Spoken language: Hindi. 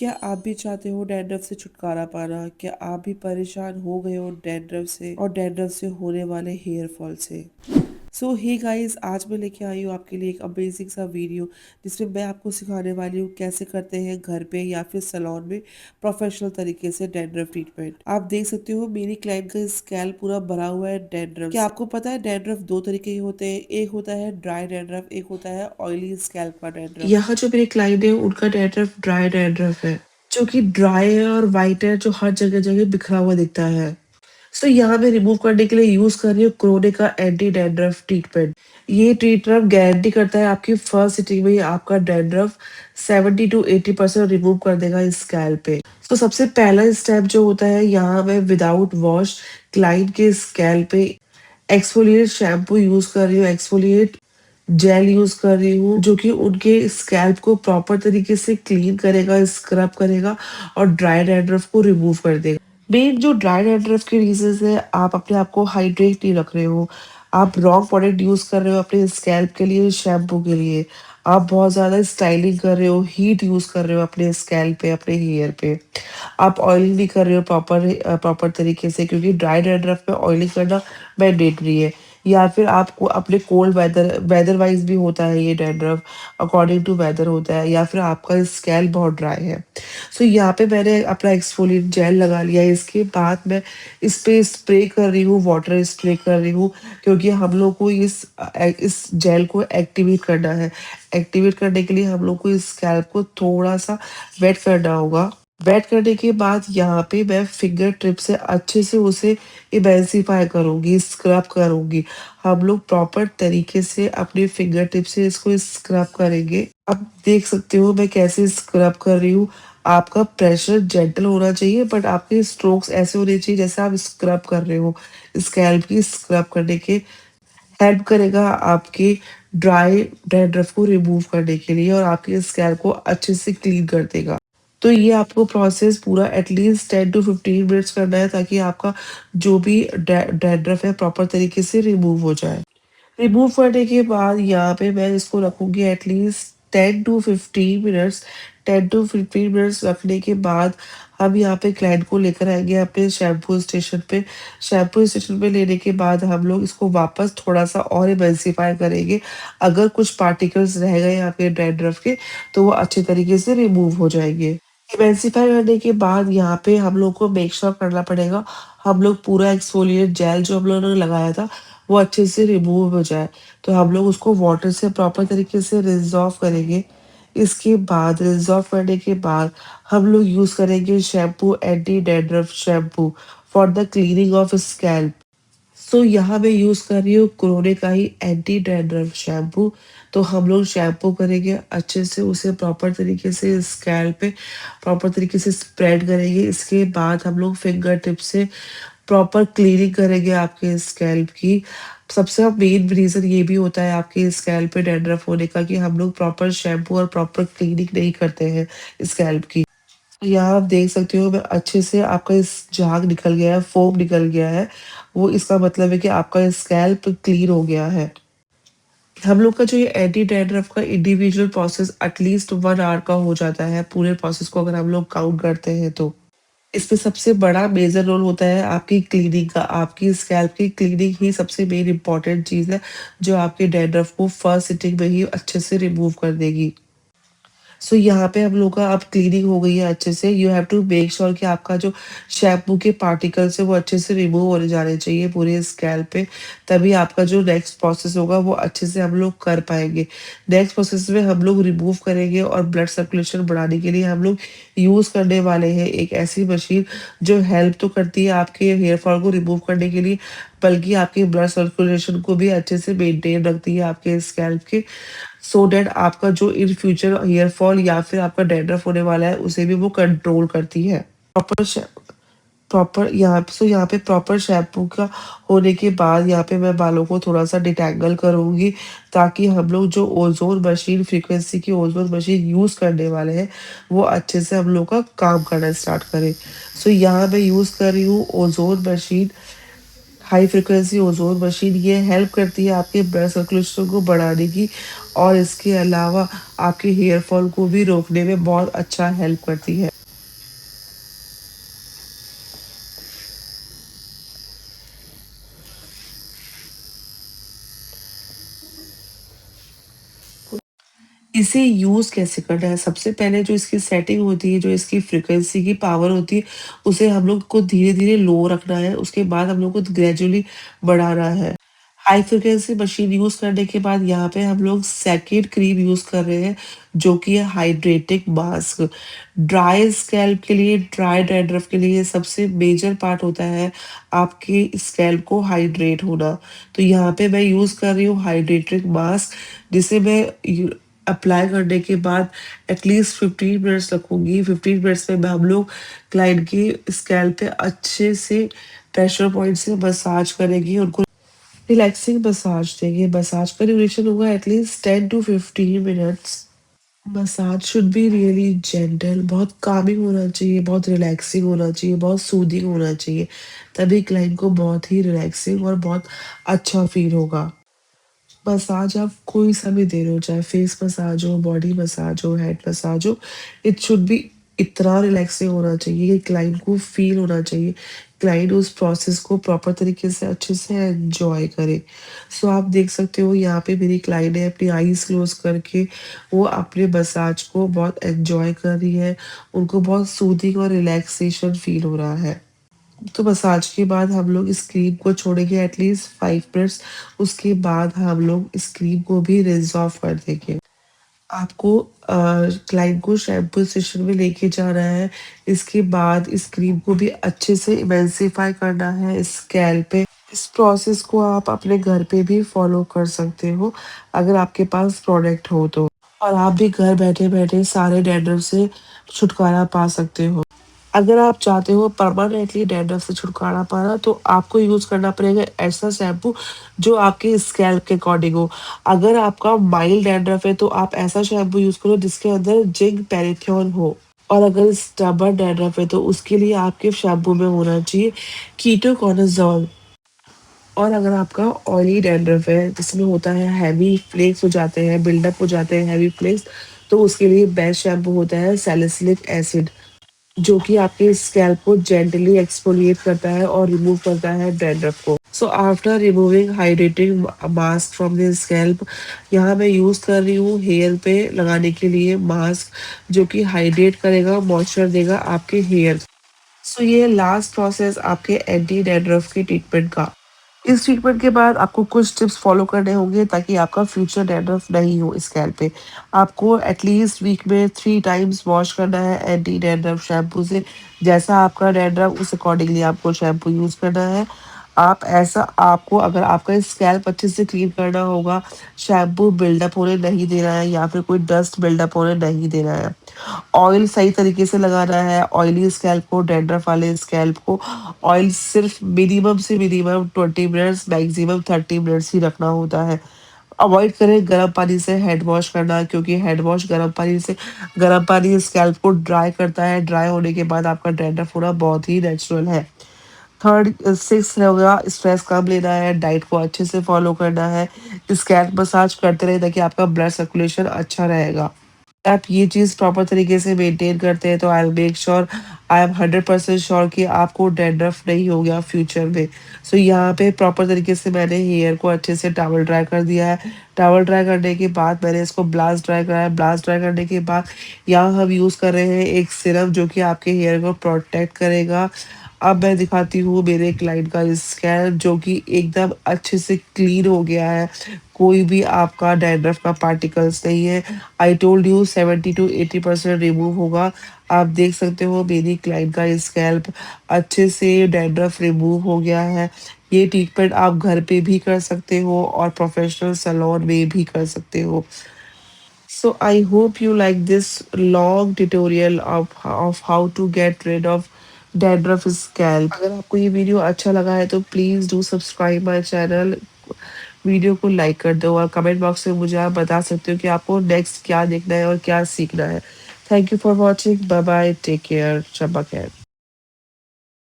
क्या आप भी चाहते हो डैंड्रफ से छुटकारा पाना? क्या आप भी परेशान हो गए हो डैंड्रफ से और डैंड्रफ से होने वाले हेयर फॉल से? सो हे गाइस, आज मैं लेके आई हूँ आपके लिए एक अमेजिंग सा वीडियो जिसमें मैं आपको सिखाने वाली हूँ कैसे करते हैं घर पे या फिर सैलून में प्रोफेशनल तरीके से डैंड्रफ ट्रीटमेंट। आप देख सकते हो मेरी क्लाइंट का स्कैल्प पूरा भरा हुआ है डैंड्रफ। क्या आपको पता है डैंड्रफ दो तरीके के होते हैं? एक होता है ड्राई डैंड्रफ, एक होता है ऑयली स्कैल्प का डैंड्रफ। यहाँ जो मेरे क्लाइंट है उनका डैंड्रफ ड्राई डैंड्रफ है, जो कि ड्राई है और वाइट है, जो हर जगह जगह बिखरा हुआ दिखता है। सो यहाँ मैं रिमूव करने के लिए यूज कर रही हूँ क्रोने का एंटी डैंड्रफ ट्रीटमेंट। ये ट्रीटमेंट गारंटी करता है आपकी फर्स्ट सिटिंग में ही आपका डैंड्रफ 70 to 80% रिमूव कर देगा इस स्कैल्प पे। तो सबसे पहला स्टेप जो होता है, यहाँ मैं विदाउट वॉश क्लाइंट के स्कैल्प पे एक्सफोलिएट शैम्पू यूज कर रही हूँ, एक्सफोलिएट जेल यूज कर रही हूँ, जो कि उनके स्कैल्प को प्रॉपर तरीके से क्लीन करेगा, स्क्रब करेगा और ड्राई डैंड्रफ को रिमूव कर देगा। मेन जो ड्राई डैंड्रफ के रीजंस है, आप अपने आप को हाइड्रेट नहीं रख रहे हो, आप रॉन्ग प्रोडक्ट यूज कर रहे हो अपने स्कैल्प के लिए, शैम्पू के लिए, आप बहुत ज्यादा स्टाइलिंग कर रहे हो, हीट यूज कर रहे हो अपने स्कैल्प पे, अपने हेयर पे, आप ऑयलिंग नहीं कर रहे हो प्रॉपर तरीके से, क्योंकि ड्राई डैंड्रफ में ऑयलिंग करना मैंडेटरी है। या फिर आपको अपने कोल्ड वेदर वाइज भी होता है ये डैंड्रफ, अकॉर्डिंग टू वेदर होता है, या फिर आपका स्कैल्प बहुत ड्राई है। सो यहाँ पे मैंने अपना एक्सफोलिएट जेल लगा लिया है। इसके बाद मैं इस पे स्प्रे कर रही हूँ, वाटर स्प्रे कर रही हूँ, क्योंकि हम लोग को इस जेल को एक्टिवेट करना है। एक्टिवेट करने के लिए हम लोग को इस स्कैल्प को थोड़ा सा वेट करना होगा। वेट करने के बाद यहाँ पे मैं फिंगर टिप से अच्छे से उसे इमेल्सिफाई करूंगी, स्क्रब करूंगी। हम लोग प्रॉपर तरीके से अपने फिंगर टिप से इसको स्क्रब करेंगे। अब देख सकते हो मैं कैसे स्क्रब कर रही हूँ। आपका प्रेशर जेंटल होना चाहिए, बट आपके स्ट्रोक्स ऐसे होने चाहिए जैसे आप स्क्रब कर रहे हो। स्कैल्प की स्क्रब करने के हेल्प करेगा आपके ड्राई डैंड्रफ को रिमूव करने के लिए, और आपके स्कैल्प को अच्छे से क्लीन कर देगा। तो ये आपको प्रोसेस पूरा एटलीस्ट 10 to 15 मिनट्स करना है, ताकि आपका जो भी डैंड्रफ है प्रॉपर तरीके से रिमूव हो जाए। रिमूव करने के बाद यहाँ पे मैं इसको रखूंगी at least 10 to 15 minutes. 10 to 15 minutes रखने के बाद हम यहाँ पे क्लाइंट को लेकर आएंगे अपने शैम्पू स्टेशन पे। शैम्पू स्टेशन पे लेने के बाद हम लोग इसको वापस थोड़ा सा और इमल्सिफाई करेंगे। अगर कुछ पार्टिकल्स रह गए यहाँ पे डैंड्रफ के, तो वो अच्छे तरीके से रिमूव हो जाएंगे। इमल्सिफाई करने के बाद यहाँ पे हम लोग को मेक श्योर करना पड़ेगा हम लोग पूरा एक्सफोलिएट जेल जो हम लोगों ने लगाया था वो अच्छे से रिमूव हो जाए। तो हम लोग उसको वाटर से प्रॉपर तरीके से रिंस ऑफ करेंगे। इसके बाद रिंस ऑफ करने के बाद हम लोग यूज करेंगे shampoo, anti dandruff shampoo for the cleaning of scalp. So यहाँ मैं यूज कर रही हूँ क्रोने का ही एंटी डैंड्रफ शैम्पू। तो हम लोग शैम्पू करेंगे अच्छे से, उसे प्रॉपर तरीके से स्कैल्प पे प्रॉपर तरीके से स्प्रेड करेंगे। इसके बाद हम लोग फिंगर टिप से प्रॉपर क्लीनिंग करेंगे आपके स्कैल्प की। सबसे मेन रीजन ये भी होता है आपके स्कैल्प पे डैंड्रफ होने का, कि हम लोग प्रॉपर शैम्पू और प्रॉपर क्लीनिंग नहीं करते हैं स्कैल्प की। यहाँ आप देख सकते हो मैं अच्छे से, आपका इस झाग निकल गया है, फोम निकल गया है, वो इसका मतलब है कि आपका स्कैल्प क्लीन हो गया है। हम लोग का जो ये एंटी डैंड्रफ का इंडिविजुअल प्रोसेस एटलीस्ट 1 आवर का हो जाता है, पूरे प्रोसेस को अगर हम लोग काउंट करते हैं तो। इसमें सबसे बड़ा मेजर रोल होता है आपकी क्लीनिंग का। आपकी स्कैल्प की क्लीनिंग ही सबसे मेन इंपॉर्टेंट चीज है, जो आपके डैंड्रफ को फर्स्ट सिटिंग में ही अच्छे से रिमूव कर देगी। सो यहाँ पे हम लोग का अब क्लीनिंग हो गई है अच्छे से। You have to make sure कि आपका जो शैम्पू के पार्टिकल्स है वो अच्छे से रिमूव होने जाने चाहिए पूरे स्कैल्प पे, तभी आपका जो नेक्स्ट प्रोसेस होगा वो अच्छे से हम लोग कर पाएंगे। नेक्स्ट प्रोसेस में हम लोग रिमूव करेंगे, और ब्लड सर्कुलेशन बढ़ाने के लिए हम लोग यूज करने वाले हैं एक ऐसी मशीन जो हेल्प तो करती है आपके हेयर फॉल को रिमूव करने के लिए, बल्कि आपके ब्लड सर्कुलेशन को भी अच्छे से मेंटेन रखती है आपके स्कैल्प के, सो डैट आपका जो इन फ्यूचर हेयर फॉल या फिर आपका डैंड्रफ होने वाला है उसे भी वो कंट्रोल करती है। प्रॉपर यहाँ पे प्रॉपर शैम्पू का होने के बाद यहाँ पे मैं बालों को थोड़ा सा डिटैंगल करूंगी, ताकि हम लोग जो ओजोन मशीन, फ्रीक्वेंसी की ओजोन मशीन यूज करने वाले हैं वो अच्छे से हम लोग का काम करना स्टार्ट करें। सो यहाँ मैं यूज कर रही हूँ ozone machine, high frequency ozone machine. ये हेल्प करती है आपके ब्लड सर्कुलेशन को बढ़ाने की, और इसके अलावा आपके हेयर फॉल को भी रोकने में बहुत अच्छा हेल्प करती है। इसे यूज़ कैसे करना है? सबसे पहले जो इसकी सेटिंग होती है, जो इसकी फ्रीक्वेंसी की पावर होती है, उसे हम लोग को धीरे-धीरे लो रखना है, उसके बाद हम लोग को ग्रेजुअली बढ़ाना है। हाई फ्रीक्वेंसी मशीन यूज़ करने के बाद यहाँ पे हम लोग सेकंड क्रीम यूज़ कर रहे हैं, जो कि है हाइड्रेटिक मास्क। ड्राई स्कैल्प के लिए, ड्राई डैंड्रफ के लिए सबसे मेजर पार्ट होता है आपके स्कैल्प को हाइड्रेट होना। तो यहाँ पे मैं यूज़ कर रही हूँ हाइड्रेटिक मास्क, जिसे मैं अप्लाई करने के बाद एटलीस्ट 15 मिनट्स रखूंगी। 15 मिनट्स में हम लोग क्लाइंट की स्कैल्प पे अच्छे से प्रेशर पॉइंट से मसाज करेंगे, उनको रिलैक्सिंग मसाज देंगे। मसाज का ड्यूरेशन होगा at least 10 to 15 minutes. Massage should be really gentle, बहुत कामिंग होना चाहिए, बहुत रिलैक्सिंग होना चाहिए, बहुत सूदिंग होना चाहिए। तभी क्लाइंट को बहुत ही रिलैक्सिंग और बहुत अच्छा फील होगा। मसाज आप कोई सा भी दे रहे हो, चाहे फेस मसाज हो, बॉडी मसाज हो, हेड मसाज हो, इट शुड बी इतना रिलैक्सिंग होना चाहिए कि क्लाइंट को फील होना चाहिए, क्लाइंट उस प्रोसेस को प्रॉपर तरीके से अच्छे से एंजॉय करे। सो आप देख सकते हो यहाँ पे मेरी क्लाइंट है अपनी आईज क्लोज करके वो अपने मसाज को बहुत एंजॉय कर रही है, उनको बहुत सूदिंग और रिलैक्सेशन फील हो रहा है। तो मसाज के बाद हम लोग इस क्रीम को छोड़ेंगे एटलीस्ट 5 मिनट्स। उसके बाद हम लोग इस क्रीम को भी रिंस ऑफ कर देंगे। आपको क्लाइंट को शैम्पू सेशन में लेके जाना है। इसके बाद इस क्रीम को भी अच्छे से इमेल्सिफाई करना है स्कैल्प पे। इस प्रोसेस को आप अपने घर पे भी फॉलो कर सकते हो, अगर आपके पास प्रोडक्ट हो तो। और आप भी घर बैठे-बैठे सारे डैंड्रफ से छुटकारा पा सकते हो। अगर आप चाहते हो परमानेंटली डैंड्रफ से छुटकारा पाना, तो आपको यूज़ करना पड़ेगा ऐसा शैम्पू जो आपके स्कैल्प के अकॉर्डिंग हो। अगर आपका माइल्ड डैंड्रफ है तो आप ऐसा शैम्पू यूज़ करो जिसके अंदर जिंक पैरेथियोन हो। और अगर स्टबर्न डैंड्रफ है तो उसके लिए आपके शैम्पू में होना चाहिए कीटोकॉनाज़ोल। और अगर आपका ऑयली डैंड्रफ है जिसमें होता है हैवी फ्लेक्स हो जाते हैं, बिल्डअप हो जाते हैं हैवी फ्लेक्स, तो उसके लिए बेस्ट शैम्पू होता है सैलिसिलिक एसिड, जो कि आपके स्कैल्प को जेंटली एक्सफोलिएट करता है और रिमूव करता है डैंड्रफ को। So after removing hydrating mask from the scalp, यहाँ मैं यूज़ कर रही हूँ हेयर पे लगाने के लिए मास्क, जो कि हाइड्रेट करेगा, मॉइस्चर देगा आपके हेयर। सो ये लास्ट प्रोसेस आपके एंटी डैंड्रफ के ट्रीटमेंट का। इस ट्रीटमेंट के बाद आपको कुछ टिप्स फॉलो करने होंगे ताकि आपका फ्यूचर डैंड्रफ नहीं हो स्कैल्प पे। आपको एटलीस्ट वीक में 3 टाइम्स वॉश करना है एंटी डैंड्रफ शैम्पू से। जैसा आपका डैंड्रफ उस अकॉर्डिंगली आपको शैम्पू यूज़ करना है। आप ऐसा आपको अगर आपका स्कैल्प अच्छे से क्लीन करना होगा, शैम्पू बिल्डअप होने नहीं देना है या फिर कोई डस्ट बिल्डअप होने नहीं देना है। ऑयल सही तरीके से लगाना है, ऑयली स्कैल्प को, डैंड्रफ वाले स्कैल्प को ऑयल सिर्फ मिनिमम से मिनिमम 20 मिनट्स, मैक्सिमम 30 मिनट्स ही रखना होता है। अवॉइड करें गर्म पानी से हेड वॉश करना, क्योंकि हेड वॉश गर्म पानी स्कैल्प को ड्राई करता है। ड्राई होने के बाद आपका डैंड्रफ होना बहुत ही नेचुरल है। थर्ड 6 होगा स्ट्रेस कम लेना है, डाइट को अच्छे से फॉलो करना है, स्कैल्प मसाज करते रहे ताकि आपका ब्लड सर्कुलेशन अच्छा रहेगा। आप ये चीज़ प्रॉपर तरीके से मेंटेन करते हैं तो I will make sure, I am 100% sure कि आपको डैंड्रफ नहीं हो गया फ्यूचर में। सो यहाँ पे प्रॉपर तरीके से मैंने हेयर को अच्छे से टॉवल ड्राई कर दिया है। टॉवल ड्राई करने के बाद मैंने इसको ब्लास्ट ड्राई कराया। ब्लास्ट ड्राई करने के बाद यहाँ हम यूज़ कर रहे हैं एक सिरप जो कि आपके हेयर को प्रोटेक्ट करेगा। अब मैं दिखाती हूँ मेरे क्लाइंट का स्कैल्प जो कि एकदम अच्छे से क्लीन हो गया है। कोई भी आपका डैंड्रफ का पार्टिकल्स नहीं है। I told you 70 to 80% remove होगा। आप देख सकते हो मेरी क्लाइंट का स्कैल्प अच्छे से डैंड्रफ रिमूव हो गया है। ये ट्रीटमेंट आप घर पे भी कर सकते हो और प्रोफेशनल सैलून में भी कर सकते हो। So I hope you like this long tutorial of how to get rid of dandruff scalp. अगर आपको ये वीडियो अच्छा लगा है तो please do subscribe my channel. Video को लाइक कर दो और कमेंट बॉक्स में मुझे आप बता सकते हो कि आपको नेक्स्ट क्या देखना है और क्या सीखना है। Thank you for watching. Bye bye, take care, शब्बा खैर।